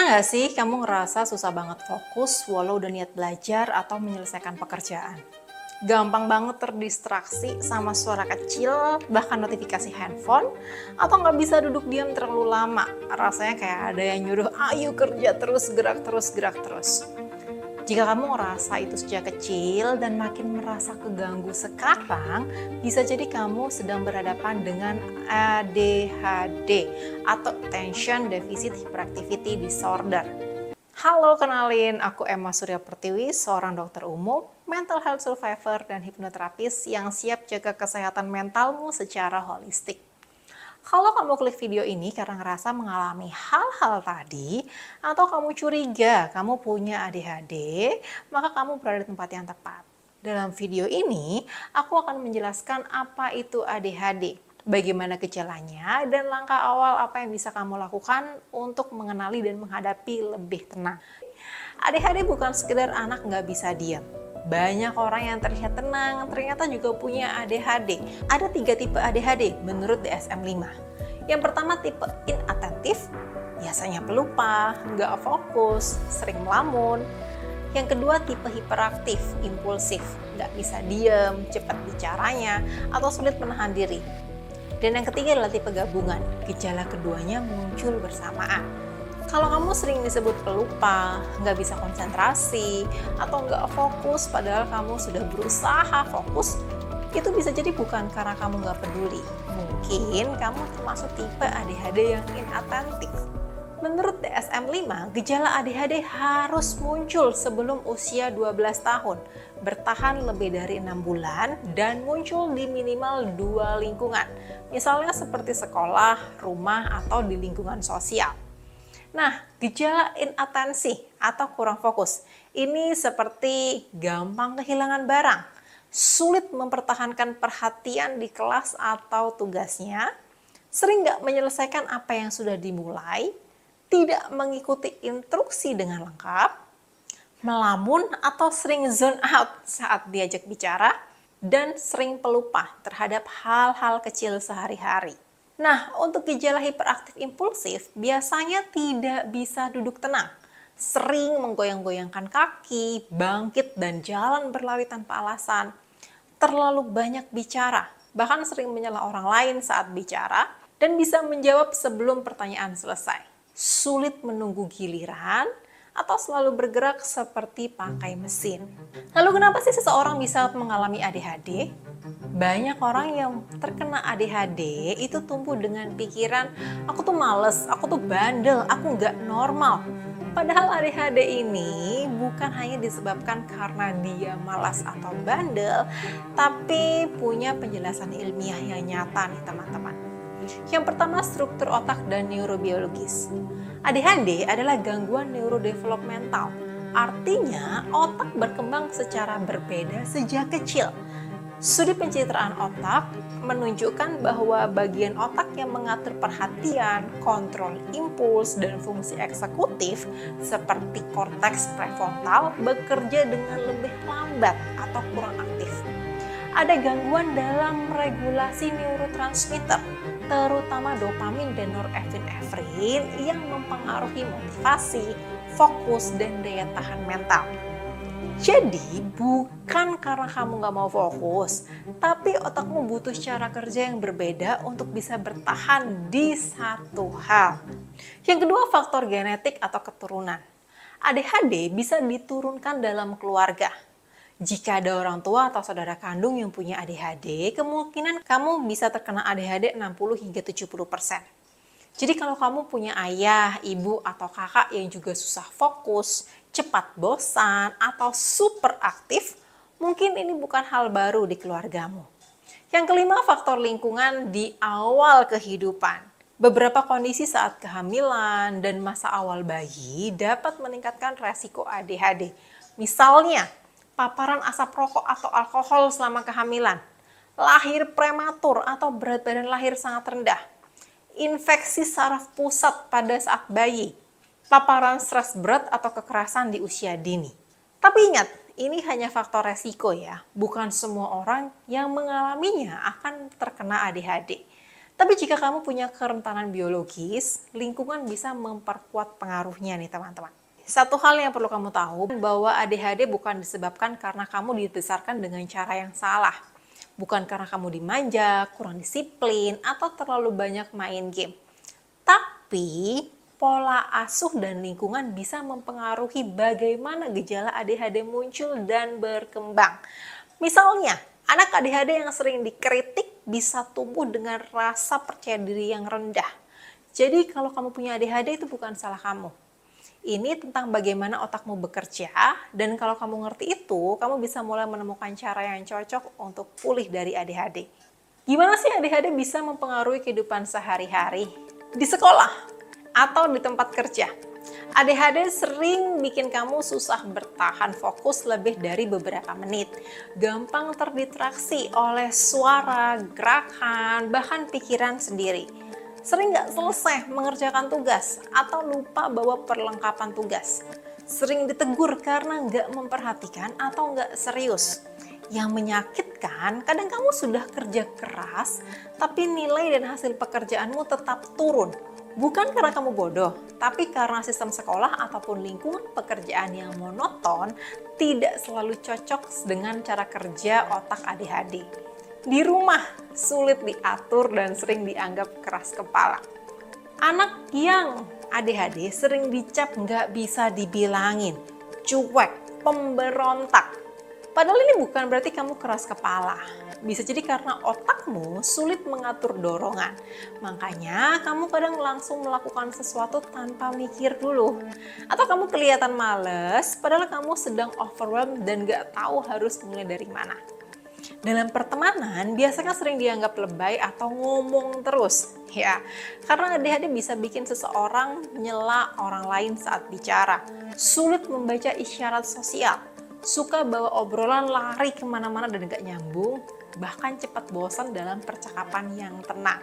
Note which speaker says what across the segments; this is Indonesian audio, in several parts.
Speaker 1: Pernah nggak sih kamu ngerasa susah banget fokus walau udah niat belajar atau menyelesaikan pekerjaan? Gampang banget terdistraksi sama suara kecil, bahkan notifikasi handphone, atau nggak bisa duduk diam terlalu lama. Rasanya kayak ada yang nyuruh, ayo kerja terus, gerak terus, gerak terus. Jika kamu ngerasa itu sejak kecil dan makin merasa keganggu sekarang, bisa jadi kamu sedang berhadapan dengan ADHD atau Attention Deficit Hyperactivity Disorder. Halo, kenalin, aku Emma Surya Pertiwi, seorang dokter umum, mental health survivor, dan hipnoterapis yang siap jaga kesehatan mentalmu secara holistik. Kalau kamu klik video ini karena ngerasa mengalami hal-hal tadi, atau kamu curiga kamu punya ADHD, maka kamu berada di tempat yang tepat. Dalam video ini, aku akan menjelaskan apa itu ADHD, bagaimana gejalanya, dan langkah awal apa yang bisa kamu lakukan untuk mengenali dan menghadapi lebih tenang. ADHD bukan sekedar anak nggak bisa diam. Banyak orang yang terlihat tenang, ternyata juga punya ADHD. Ada 3 tipe ADHD menurut DSM-5. Yang pertama tipe inattentif, biasanya pelupa, nggak fokus, sering melamun. Yang kedua tipe hiperaktif, impulsif, nggak bisa diam, cepat bicaranya, atau sulit menahan diri. Dan yang ketiga adalah tipe gabungan, gejala keduanya muncul bersamaan. Kalau kamu sering disebut pelupa, nggak bisa konsentrasi, atau nggak fokus padahal kamu sudah berusaha fokus, itu bisa jadi bukan karena kamu nggak peduli. Mungkin kamu termasuk tipe ADHD yang inattentif. Menurut DSM-5, gejala ADHD harus muncul sebelum usia 12 tahun, bertahan lebih dari 6 bulan, dan muncul di minimal 2 lingkungan, misalnya seperti sekolah, rumah, atau di lingkungan sosial. Nah, gejala inatensi atau kurang fokus, ini seperti gampang kehilangan barang, sulit mempertahankan perhatian di kelas atau tugasnya, sering nggak menyelesaikan apa yang sudah dimulai, tidak mengikuti instruksi dengan lengkap, melamun atau sering zone out saat diajak bicara, dan sering pelupa terhadap hal-hal kecil sehari-hari. Nah, untuk gejala hiperaktif impulsif biasanya tidak bisa duduk tenang, sering menggoyang-goyangkan kaki, bangkit dan jalan berlari tanpa alasan, terlalu banyak bicara, bahkan sering menyela orang lain saat bicara, dan bisa menjawab sebelum pertanyaan selesai. Sulit menunggu giliran, atau selalu bergerak seperti pakai mesin. Lalu kenapa sih seseorang bisa mengalami ADHD? Banyak orang yang terkena ADHD itu tumbuh dengan pikiran, aku tuh males, aku tuh bandel, aku nggak normal. Padahal ADHD ini bukan hanya disebabkan karena dia malas atau bandel, tapi punya penjelasan ilmiah yang nyata nih teman-teman. Yang pertama, struktur otak dan neurobiologis. ADHD adalah gangguan neurodevelopmental. Artinya, otak berkembang secara berbeda sejak kecil. Studi pencitraan otak menunjukkan bahwa bagian otak yang mengatur perhatian, kontrol impuls, dan fungsi eksekutif seperti korteks prefrontal bekerja dengan lebih lambat atau kurang aktif. Ada gangguan dalam regulasi neurotransmitter, terutama dopamin dan norepinefrin yang mempengaruhi motivasi, fokus, dan daya tahan mental. Jadi bukan karena kamu gak mau fokus, tapi otakmu butuh cara kerja yang berbeda untuk bisa bertahan di satu hal. Yang kedua, faktor genetik atau keturunan. ADHD bisa diturunkan dalam keluarga. Jika ada orang tua atau saudara kandung yang punya ADHD, kemungkinan kamu bisa terkena ADHD 60 hingga 70%. Jadi kalau kamu punya ayah, ibu, atau kakak yang juga susah fokus, cepat bosan, atau super aktif, mungkin ini bukan hal baru di keluargamu. Yang kelima, faktor lingkungan di awal kehidupan. Beberapa kondisi saat kehamilan dan masa awal bayi dapat meningkatkan resiko ADHD. Misalnya, paparan asap rokok atau alkohol selama kehamilan, lahir prematur atau berat badan lahir sangat rendah, infeksi saraf pusat pada saat bayi, paparan stres berat atau kekerasan di usia dini. Tapi ingat, ini hanya faktor resiko ya, bukan semua orang yang mengalaminya akan terkena ADHD. Tapi jika kamu punya kerentanan biologis, lingkungan bisa memperkuat pengaruhnya nih teman-teman. Satu hal yang perlu kamu tahu, bahwa ADHD bukan disebabkan karena kamu dibesarkan dengan cara yang salah. Bukan karena kamu dimanja, kurang disiplin, atau terlalu banyak main game. Tapi, pola asuh dan lingkungan bisa mempengaruhi bagaimana gejala ADHD muncul dan berkembang. Misalnya, anak ADHD yang sering dikritik bisa tumbuh dengan rasa percaya diri yang rendah. Jadi kalau kamu punya ADHD itu bukan salah kamu. Ini tentang bagaimana otakmu bekerja, dan kalau kamu ngerti itu, kamu bisa mulai menemukan cara yang cocok untuk pulih dari ADHD. Gimana sih ADHD bisa mempengaruhi kehidupan sehari-hari? Di sekolah atau di tempat kerja. ADHD sering bikin kamu susah bertahan fokus lebih dari beberapa menit. Gampang terdistraksi oleh suara, gerakan, bahkan pikiran sendiri. Sering nggak selesai mengerjakan tugas atau lupa bawa perlengkapan tugas. Sering ditegur karena nggak memperhatikan atau nggak serius. Yang menyakitkan, kadang kamu sudah kerja keras, tapi nilai dan hasil pekerjaanmu tetap turun. Bukan karena kamu bodoh, tapi karena sistem sekolah ataupun lingkungan pekerjaan yang monoton tidak selalu cocok dengan cara kerja otak ADHD. Di rumah, sulit diatur dan sering dianggap keras kepala. Anak yang ADHD sering dicap nggak bisa dibilangin, cuek, pemberontak. Padahal ini bukan berarti kamu keras kepala. Bisa jadi karena otakmu sulit mengatur dorongan. Makanya kamu kadang langsung melakukan sesuatu tanpa mikir dulu. Atau kamu kelihatan males, padahal kamu sedang overwhelmed dan gak tahu harus mulai dari mana. Dalam pertemanan, biasanya sering dianggap lebay atau ngomong terus. Ya, karena ADHD bisa bikin seseorang nyela orang lain saat bicara. Sulit membaca isyarat sosial. Suka bawa obrolan lari kemana-mana dan gak nyambung, bahkan cepat bosan dalam percakapan yang tenang.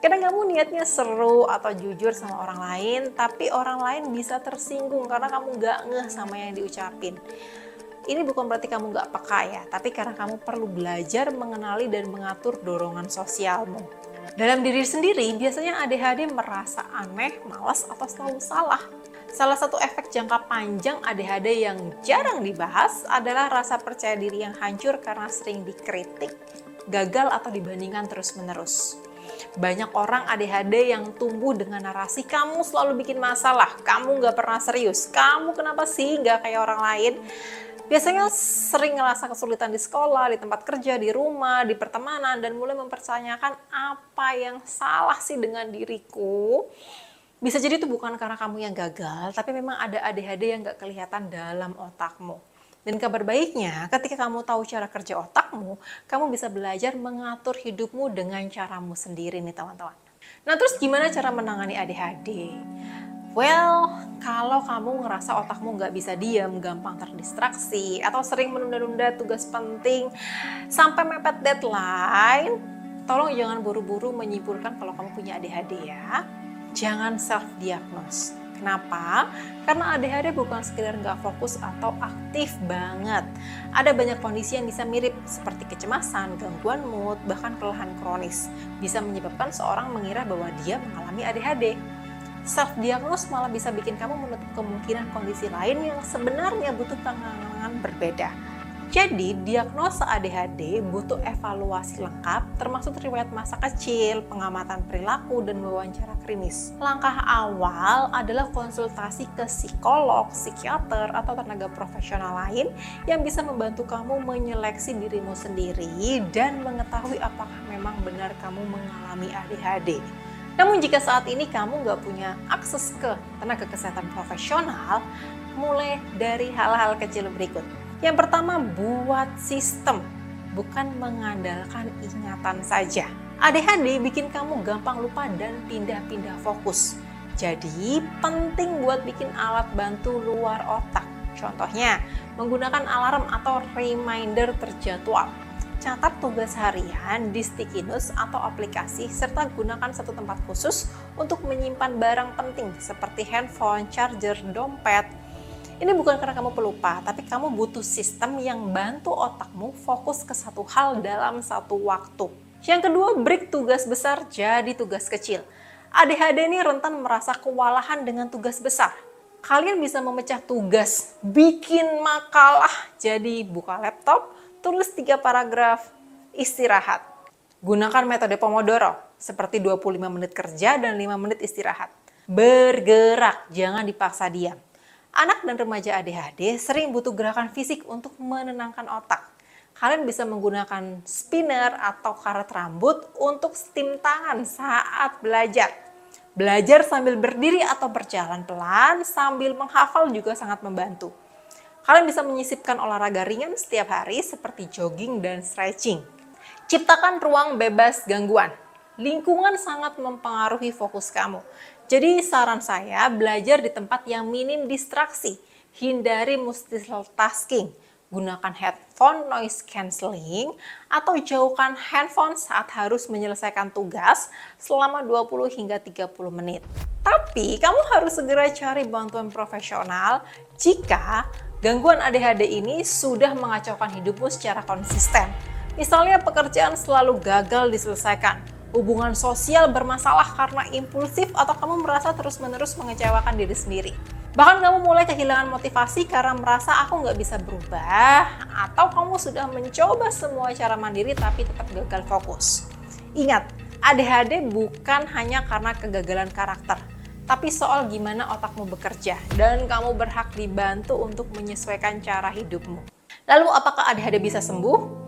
Speaker 1: Kadang kamu niatnya seru atau jujur sama orang lain, tapi orang lain bisa tersinggung karena kamu gak ngeh sama yang diucapin. Ini bukan berarti kamu gak peka ya, tapi karena kamu perlu belajar mengenali dan mengatur dorongan sosialmu. Dalam diri sendiri, biasanya ADHD merasa aneh, malas, atau selalu salah. Salah satu efek jangka panjang ADHD yang jarang dibahas adalah rasa percaya diri yang hancur karena sering dikritik, gagal, atau dibandingkan terus-menerus. Banyak orang ADHD yang tumbuh dengan narasi kamu selalu bikin masalah, kamu gak pernah serius, kamu kenapa sih gak kayak orang lain. Biasanya sering ngerasa kesulitan di sekolah, di tempat kerja, di rumah, di pertemanan, dan mulai mempertanyakan apa yang salah sih dengan diriku. Bisa jadi itu bukan karena kamu yang gagal, tapi memang ada ADHD yang gak kelihatan dalam otakmu. Dan kabar baiknya, ketika kamu tahu cara kerja otakmu, kamu bisa belajar mengatur hidupmu dengan caramu sendiri nih teman-teman. Nah terus gimana cara menangani ADHD? Well, kalau kamu ngerasa otakmu gak bisa diam, gampang terdistraksi, atau sering menunda-nunda tugas penting sampai mepet deadline, tolong jangan buru-buru menyimpulkan kalau kamu punya ADHD ya. Jangan self-diagnose. Kenapa? Karena ADHD bukan sekedar nggak fokus atau aktif banget. Ada banyak kondisi yang bisa mirip seperti kecemasan, gangguan mood, bahkan kelelahan kronis. Bisa menyebabkan seorang mengira bahwa dia mengalami ADHD. Self-diagnose malah bisa bikin kamu menutup kemungkinan kondisi lain yang sebenarnya butuh penanganan berbeda. Jadi, diagnosa ADHD butuh evaluasi lengkap, termasuk riwayat masa kecil, pengamatan perilaku, dan wawancara klinis. Langkah awal adalah konsultasi ke psikolog, psikiater, atau tenaga profesional lain yang bisa membantu kamu menyeleksi dirimu sendiri dan mengetahui apakah memang benar kamu mengalami ADHD. Namun jika saat ini kamu nggak punya akses ke tenaga kesehatan profesional, mulai dari hal-hal kecil berikut. Yang pertama, buat sistem, bukan mengandalkan ingatan saja. ADHD bikin kamu gampang lupa dan pindah-pindah fokus. Jadi, penting buat bikin alat bantu luar otak. Contohnya, menggunakan alarm atau reminder terjadwal. Catat tugas harian di sticky notes atau aplikasi, serta gunakan satu tempat khusus untuk menyimpan barang penting seperti handphone, charger, dompet. Ini bukan karena kamu pelupa, tapi kamu butuh sistem yang bantu otakmu fokus ke satu hal dalam satu waktu. Yang kedua, break tugas besar jadi tugas kecil. ADHD ini rentan merasa kewalahan dengan tugas besar. Kalian bisa memecah tugas, bikin makalah, jadi buka laptop, tulis 3 paragraf, istirahat. Gunakan metode Pomodoro, seperti 25 menit kerja dan 5 menit istirahat. Bergerak, jangan dipaksa diam. Anak dan remaja ADHD sering butuh gerakan fisik untuk menenangkan otak. Kalian bisa menggunakan spinner atau karet rambut untuk steam tangan saat belajar. Belajar sambil berdiri atau berjalan pelan sambil menghafal juga sangat membantu. Kalian bisa menyisipkan olahraga ringan setiap hari seperti jogging dan stretching. Ciptakan ruang bebas gangguan. Lingkungan sangat mempengaruhi fokus kamu. Jadi saran saya, belajar di tempat yang minim distraksi. Hindari multitasking. Gunakan headphone noise cancelling atau jauhkan handphone saat harus menyelesaikan tugas selama 20 hingga 30 menit. Tapi kamu harus segera cari bantuan profesional jika gangguan ADHD ini sudah mengacaukan hidupmu secara konsisten. Misalnya pekerjaan selalu gagal diselesaikan, hubungan sosial bermasalah karena impulsif atau kamu merasa terus-menerus mengecewakan diri sendiri. Bahkan kamu mulai kehilangan motivasi karena merasa aku nggak bisa berubah, atau kamu sudah mencoba semua cara mandiri tapi tetap gagal fokus. Ingat, ADHD bukan hanya karena kegagalan karakter, tapi soal gimana otakmu bekerja dan kamu berhak dibantu untuk menyesuaikan cara hidupmu. Lalu apakah ADHD bisa sembuh?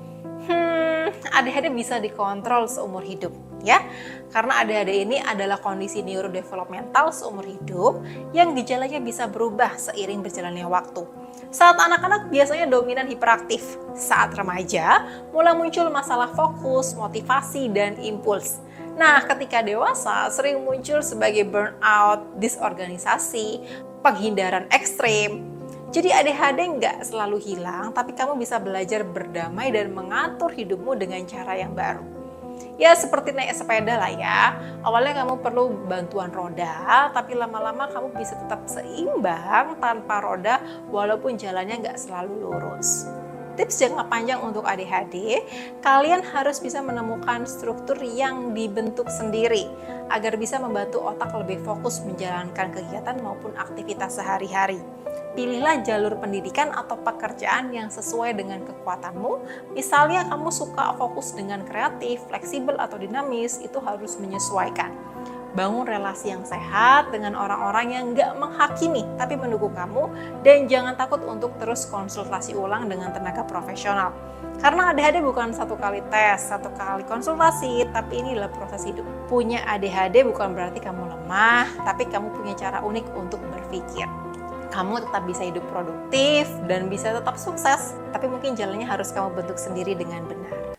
Speaker 1: ADHD bisa dikontrol seumur hidup, ya. Karena ADHD ini adalah kondisi neurodevelopmental seumur hidup yang gejalanya bisa berubah seiring berjalannya waktu. Saat anak-anak biasanya dominan hiperaktif. Saat remaja, mulai muncul masalah fokus, motivasi, dan impuls. Nah, ketika dewasa sering muncul sebagai burnout, disorganisasi, penghindaran ekstrim. Jadi ADHD nggak selalu hilang, tapi kamu bisa belajar berdamai dan mengatur hidupmu dengan cara yang baru. Ya seperti naik sepeda lah ya, awalnya kamu perlu bantuan roda, tapi lama-lama kamu bisa tetap seimbang tanpa roda walaupun jalannya nggak selalu lurus. Tips jangka panjang untuk ADHD, kalian harus bisa menemukan struktur yang dibentuk sendiri agar bisa membantu otak lebih fokus menjalankan kegiatan maupun aktivitas sehari-hari. Pilihlah jalur pendidikan atau pekerjaan yang sesuai dengan kekuatanmu. Misalnya kamu suka fokus dengan kreatif, fleksibel, atau dinamis, itu harus menyesuaikan. Bangun relasi yang sehat dengan orang-orang yang nggak menghakimi, tapi mendukung kamu. Dan jangan takut untuk terus konsultasi ulang dengan tenaga profesional. Karena ADHD bukan satu kali tes, satu kali konsultasi, tapi ini adalah proses hidup. Punya ADHD bukan berarti kamu lemah, tapi kamu punya cara unik untuk berpikir. Kamu tetap bisa hidup produktif dan bisa tetap sukses, tapi mungkin jalannya harus kamu bentuk sendiri dengan benar.